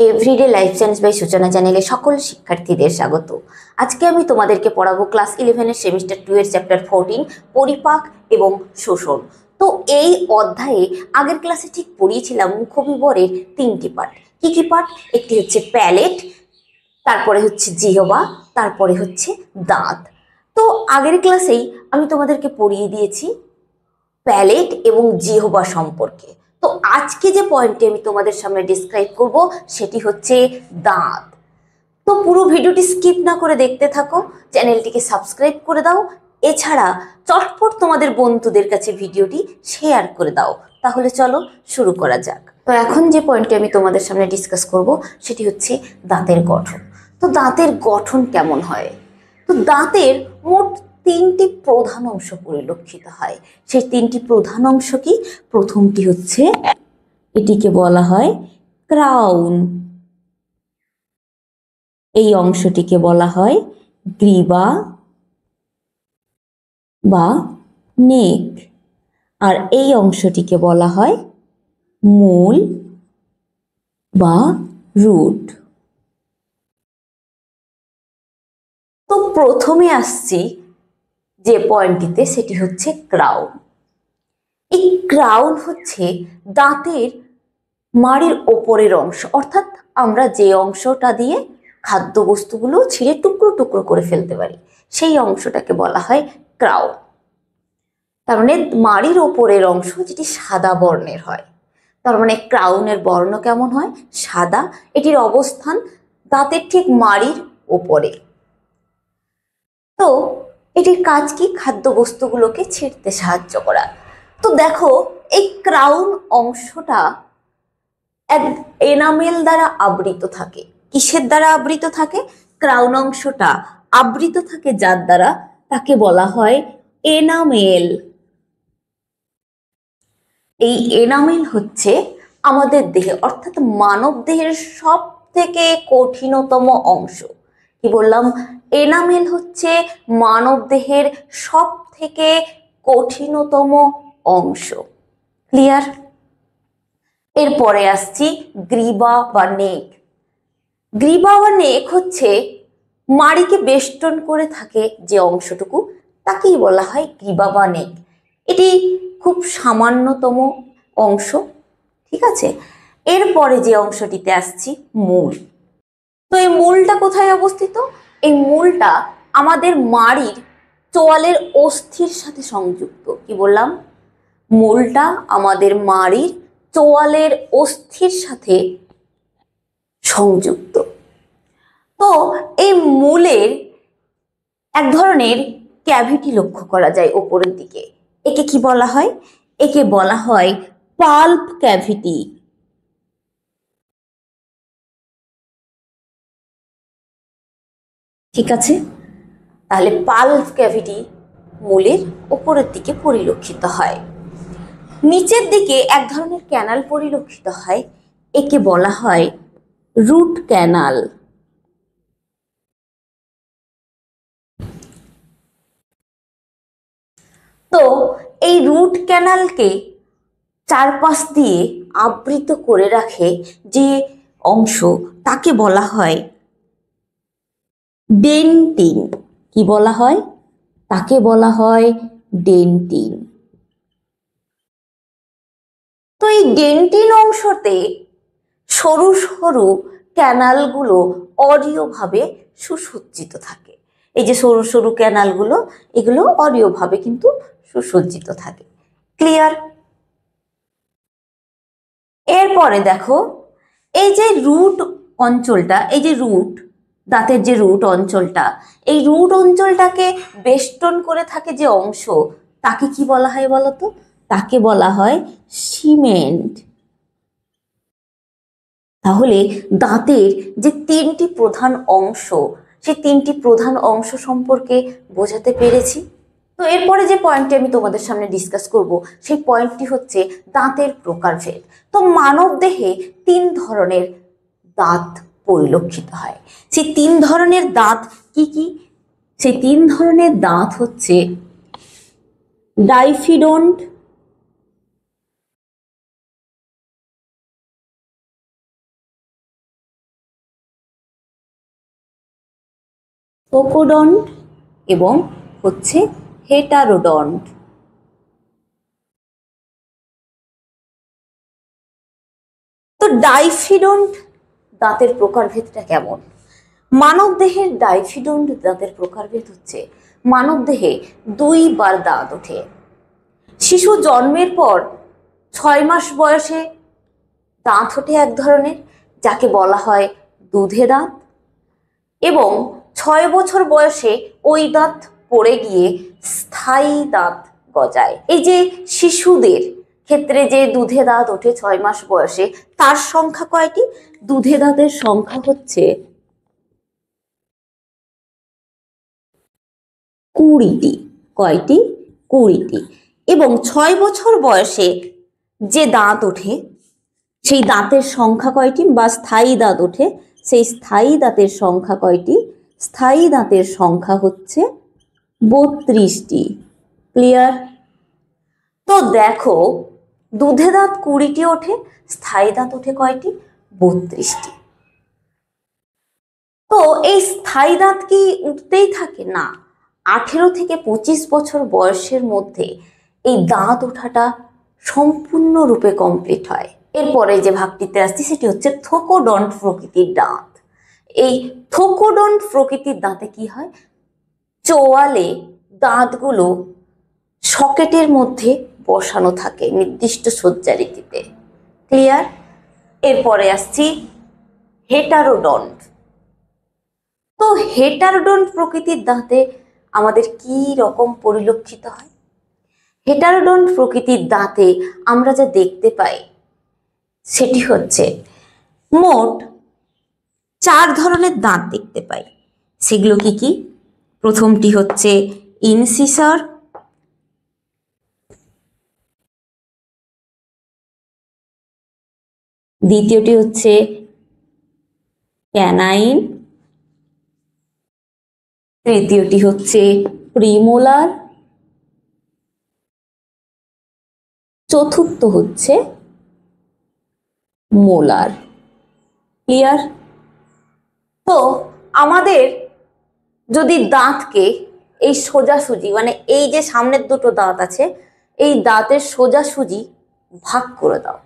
Everyday life science by সূচনা চ্যানেলে সকল শিক্ষার্থীদের স্বাগত। আজকে আমি তোমাদেরকে পড়াবো ক্লাস 11 সেমিস্টার 2 এর চ্যাপ্টার 14 পরিপাক এবং শোষণ। তো এই অধ্যায়ে আগের ক্লাসে ঠিক পড়িয়েছিলাম মুখবিবরের তিনটি পার্ট। কি কি পার্ট? একটি হচ্ছে প্যালেট, তারপরে হচ্ছে জিহ্বা, তারপরে হচ্ছে দাঁত। তো আগের ক্লাসেই আমি তোমাদেরকে পড়িয়ে দিয়েছি প্যালেট এবং জিহ্বা সম্পর্কে। তো আজকে যে পয়েন্টটি আমি তোমাদের সামনে ডিসক্রাইব করব সেটি হচ্ছে দাঁত। তো পুরো ভিডিওটি স্কিপ না করে দেখতে থাকো, চ্যানেলটিকে সাবস্ক্রাইব করে দাও, এছাড়া চটপট তোমাদের বন্ধুদের কাছে ভিডিওটি শেয়ার করে দাও। তাহলে চলো শুরু করা যাক। তো এখন যে পয়েন্টটি আমি তোমাদের সামনে ডিসকাস করব সেটি হচ্ছে দাঁতের গঠন। তো দাঁতের গঠন কেমন হয়? তো দাঁতের মোট তিনটি প্রধান অংশ পরিলক্ষিত হয়। সেই তিনটি প্রধান অংশ কি? প্রথমটি হচ্ছে, এটিকে বলা হয় ক্রাউন, এই অংশটিকে বলা হয় গ্রীবা বা নেক, আর এই অংশটিকে বলা হয় মূল বা রুট। তো প্রথমে আসছি যে পয়েন্টটিতে, সেটি হচ্ছে ক্রাউন। এই ক্রাউন হচ্ছে দাঁতের মাড়ির ওপরের অংশ, অর্থাৎ আমরা যে অংশটা দিয়ে খাদ্যবস্তুগুলো ছিঁড়ে টুকরো টুকরো করে ফেলতে পারি সেই অংশটাকে বলা হয় ক্রাউন। তার মানে মাড়ির ওপরের অংশ যেটি সাদা বর্ণের হয়। তার মানে ক্রাউনের বর্ণ কেমন হয়? সাদা। এটির অবস্থান দাঁতের ঠিক মাড়ির ওপরে। তো এটির কাজ কি? খাদ্যবস্তুগুলোকে ছিঁড়তে সাহায্য করা। তো দেখো, এই ক্রাউন অংশটা এক এনামেল দ্বারা আবৃত থাকে। কিসের দ্বারা আবৃত থাকে? ক্রাউন অংশটা আবৃত থাকে যার দ্বারা, তাকে বলা হয় এনামেল। এই এনামেল হচ্ছে আমাদের দেহে, অর্থাৎ মানব দেহের সব থেকে কঠিনতম অংশ। কি বললাম? এনামেল হচ্ছে মানব দেহের সব থেকে কঠিনতম অংশ। ক্লিয়ার? এরপরে আসছি গ্রীবা বা নেক। গ্রীবা বা নেক হচ্ছে মাড়িকে বেষ্টন করে থাকে যে অংশটুকু, তাকেই বলা হয় গ্রীবা বা নেক। এটি খুব সামান্যতম অংশ, ঠিক আছে? এরপরে যে অংশটিতে আসছি, মূল। তো এই মূলটা কোথায় অবস্থিত? এই মূলটা আমাদের মাড়ির চোয়ালের অস্থির সাথে সংযুক্ত। কি বললাম? মূলটা আমাদের মাড়ির চোয়ালের অস্থির সাথে সংযুক্ত। তো এই মূলের এক ধরনের ক্যাভিটি লক্ষ্য করা যায় ওপরের দিকে। একে কি বলা হয়? একে বলা হয় পাল্প ক্যাভিটি। ঠিক আছে? তাহলে পাল্প ক্যাভিটি মূলের ওপরের দিকে পরিলক্ষিত হয়। নিচের দিকে এক ধরনের ক্যানাল পরিলক্ষিত হয়, একে বলা হয় রুট ক্যানাল। তো এই রুট ক্যানালকে চারপাশ দিয়ে আবৃত করে রাখে যে অংশ, তাকে বলা হয় ডেন্টিন। কি বলা হয়? তাকে বলা হয় ডেন্টিন। তো এই ডেন্টিন অংশতে সরু সরু ক্যানালগুলো অরীয়ভাবে সুসজ্জিত থাকে। এই যে সরু সরু ক্যানালগুলো, এগুলো অরীয়ভাবে কিন্তু সুসজ্জিত থাকে। ক্লিয়ার? এরপরে দেখো, এই যে রুট অঞ্চলটা, এই যে রুট, দাঁতের যে রুট অঞ্চলটা, এই রুট অঞ্চলটাকে বেষ্টন করে থাকে যে অংশ, তাকে কি বলা হয় বলতো? তাকে বলা হয় সিমেন্ট। তাহলে দাঁতের যে তিনটি প্রধান অংশ, সেই তিনটি প্রধান অংশ সম্পর্কে বোঝাতে পেরেছি। তো এরপরে যে পয়েন্টটি আমি তোমাদের সামনে ডিসকাস করব, সেই পয়েন্টটি হচ্ছে দাঁতের প্রকারভেদ। তো মানব দেহে তিন ধরনের দাঁত পরিলক্ষিত হয়। সেই তিন ধরনের দাঁত কি কি? সেই তিন ধরনের দাঁত হচ্ছে ডাইফিডন্ট, থোকোডন্ট এবং হচ্ছে হেটারোডন্ট। তো ডাইফিডন্ট দাঁতের প্রকারভেদটা কেমন? মানব দেহের ডাইফিডন্ট দাঁতের প্রকারভেদ হচ্ছে মানব দেহে 2 বার দাঁত ওঠে। শিশু জন্মের পর 6 মাস বয়সে দাঁত ওঠে এক ধরনের, যাকে বলা হয় দুধে দাঁত, এবং 6 বছর বয়সে ওই দাঁত পড়ে গিয়ে স্থায়ী দাঁত গজায়। এই যে শিশুদের ক্ষেত্রে যে দুধে দাঁত ওঠে 6 মাস বয়সে, তার সংখ্যা কয়টি? দুধে দাঁতের সংখ্যা হচ্ছে 20টি। কয়টি? 20টি। এবং 6 বছর বয়সে যে দাঁত ওঠে সেই দাঁতের সংখ্যা কয়টি, বা স্থায়ী দাঁত ওঠে সেই স্থায়ী দাঁতের সংখ্যা কয়টি? স্থায়ী দাঁতের সংখ্যা হচ্ছে 32টি। ক্লিয়ার? তো দেখো, দুধে দাঁত 20টি ওঠে, স্থায়ী দাঁত ওঠে কয়টি? 32টি। তো এই স্থায়ী দাঁত কি উঠতেই থাকে? না, 18 থেকে 25 বছর বয়সের মধ্যে এই দাঁত ওঠাটা সম্পূর্ণরূপে কমপ্লিট হয়। এরপরে যে ভাগটিতে আসছি সেটি হচ্ছে থোকোডন্ট প্রকৃতির দাঁত। এই থোকোডন্ট প্রকৃতির দাঁতে কি হয়? চোয়ালে দাঁতগুলো সকেটের মধ্যে বসানো থাকে নির্দিষ্ট সজ্জারীতিতে। ক্লিয়ার? এরপরে আসছি হেটারোডন্ট। তো হেটারোডন্ট প্রকৃতির দাঁতে আমাদের কি রকম পরিলক্ষিত হয়? হেটারোডন্ট প্রকৃতির দাঁতে আমরা যা দেখতে পাই সেটি হচ্ছে মোট 4 ধরনের দাঁত দেখতে পাই। সেগুলো কি কি? প্রথমটি হচ্ছে ইনসিসর, দ্বিতীয়টি হচ্ছে ক্যানাইন, তৃতীয়টি হচ্ছে প্রিমোলার, চতুর্থ হচ্ছে মোলার। ক্লিয়ার? তো আমাদের যদি দাঁতকে এই সোজাসুজি, মানে এই যে সামনের দুটো দাঁত আছে, এই দাঁতের সোজাসুজি ভাগ করে দাও।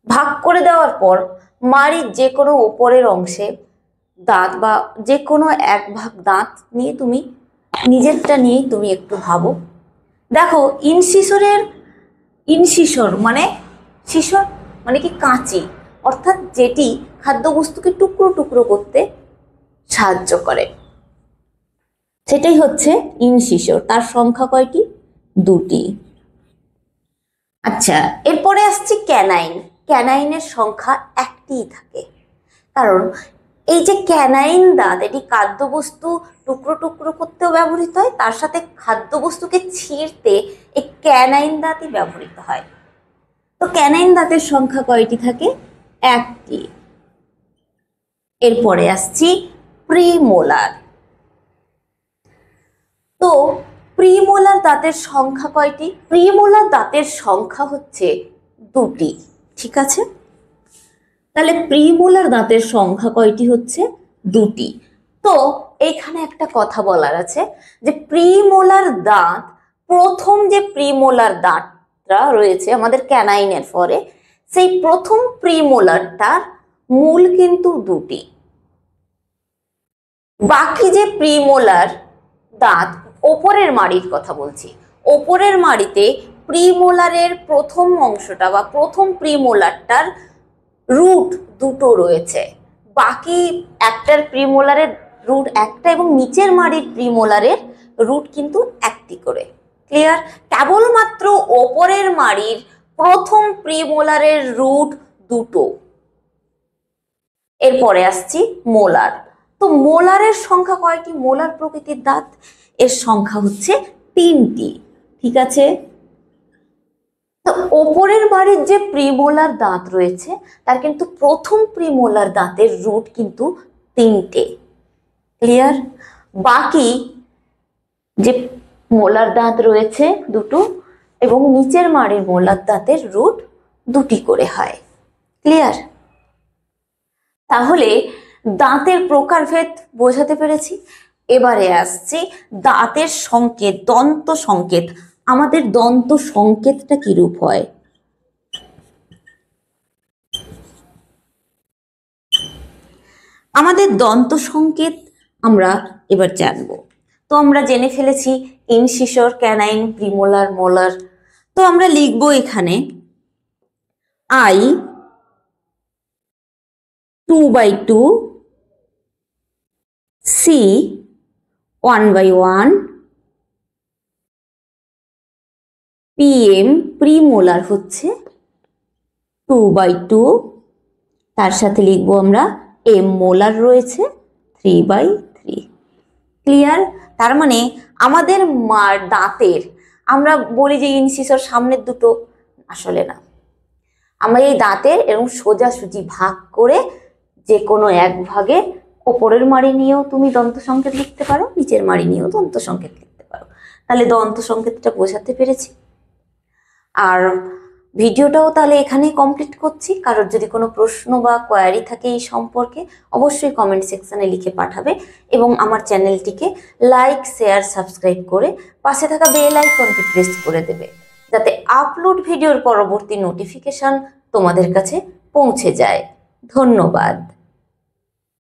ভাগ করে দেওয়ার পর মাড়ির যে কোনো ওপরের অংশে দাঁত, বা যে কোনো এক ভাগ দাঁত নিয়ে তুমি নিজেরটা নিয়ে তুমি একটু ভাবো। দেখো, ইনসিসর মানে সিসর মানে কি? কাঁচি, অর্থাৎ যেটি খাদ্যবস্তুকে টুকরো টুকরো করতে সাহায্য করে, সেটাই হচ্ছে ইনসিসর। তার সংখ্যা কয়টি? 2টি। আচ্ছা, এরপরে আসছে ক্যানাইন। ক্যানাইনের সংখ্যা 1টিই থাকে, কারণ এই যে ক্যানাইন দাঁত, এটি খাদ্যবস্তু টুকরো টুকরো করতেও ব্যবহৃত হয়, তার সাথে খাদ্যবস্তুকে ছিঁড়তে এই ক্যানাইন দাঁতই ব্যবহৃত হয়। তো ক্যানাইন দাঁতের সংখ্যা কয়টি থাকে? 1টি। এরপরে আসছি প্রিমোলার। তো প্রিমোলার দাঁতের সংখ্যা কয়টি? প্রিমোলার দাঁতের সংখ্যা হচ্ছে 2টি। ঠিক আছে, তাহলে প্রিমোলার দাঁতের সংখ্যা কয়টি হচ্ছে? 2টি। তো এইখানে একটা কথা বলার আছে যে প্রিমোলার দাঁত, প্রথম যে প্রিমোলার দাঁতটা রয়েছে আমাদের ক্যানাইনের পরে, সেই প্রথম প্রিমোলারটার মূল কিন্তু 2টি। বাকি যে প্রিমোলার দাঁত, ওপরের মাড়ির কথা বলছি, ওপরের মাড়িতে প্রিমোলারের প্রথম অংশটা বা প্রথম প্রিমোলারটার রুট 2টো রয়েছে, বাকি একটার প্রিমোলারের রুট 1টা এবং নিচের মাড়ির প্রিমোলারের রুট কিন্তু 1টি করে। ক্লিয়ার? কেবলমাত্র ওপরের মাড়ির প্রথম প্রিমোলারের রুট 2টো। এরপরে আসছি মোলার। তো মোলারের সংখ্যা কয়টি? মোলার প্রকৃতির দাঁত, এর সংখ্যা হচ্ছে 3টি। ঠিক আছে, তো ওপরের মাড়ির যে প্রিমোলার দাঁত রয়েছে তার কিন্তু প্রথম প্রিমোলার দাঁতের রুট কিন্তু 3টে। ক্লিয়ার? বাকি যে মোলার দাঁত রয়েছে 2টো এবং নিচের মাড়ির মোলার দাঁতের রুট 2টি করে হয়। ক্লিয়ার? তাহলে দাঁতের প্রকারভেদ বোঝাতে পেরেছি। এবারে আসছে দাঁতের সংকেত, দন্ত সংকেত। আমাদের দন্ত সংকেতটা কি রূপ হয়? আমাদের দন্ত সংকেত আমরা এবার জানবো। তো আমরা জেনে ফেলেছি ইনসিসর, ক্যানাইন, প্রিমোলার, মোলার। তো আমরা লিখবো এখানে আই 2/2, সি 1/1, পিএম প্রিমোলার হচ্ছে 2/2, তার সাথে লিখবো আমরা এম মোলার রয়েছে 3/3। ক্লিয়ার? তার মানে আমাদের দাঁতের, আমরা বলি যে ইনসিসর সামনের দুটো, আসলে না। আমরা এই দাঁতের এরকম সোজাসুজি ভাগ করে যে কোনো এক ভাগে ওপরের মাড়ি নিয়েও তুমি দন্ত সংকেত লিখতে পারো, নিচের মাড়ি নিয়েও দন্ত সংকেত লিখতে পারো। তাহলে দন্ত সংকেতটা বোঝাতে পেরেছি। আর ভিডিওটাও তাহলে এখানেই কমপ্লিট করছি। কারোর যদি কোনো প্রশ্ন বা কোয়ারি থাকে এই সম্পর্কে অবশ্যই কমেন্ট সেকশনে লিখে পাঠাবে এবং আমার চ্যানেলটিকে লাইক, শেয়ার, সাবস্ক্রাইব করে পাশে থাকা বেল আইকনটি প্রেস করে দেবে, যাতে আপলোড ভিডিওর পরবর্তী নোটিফিকেশন তোমাদের কাছে পৌঁছে যায়। ধন্যবাদ।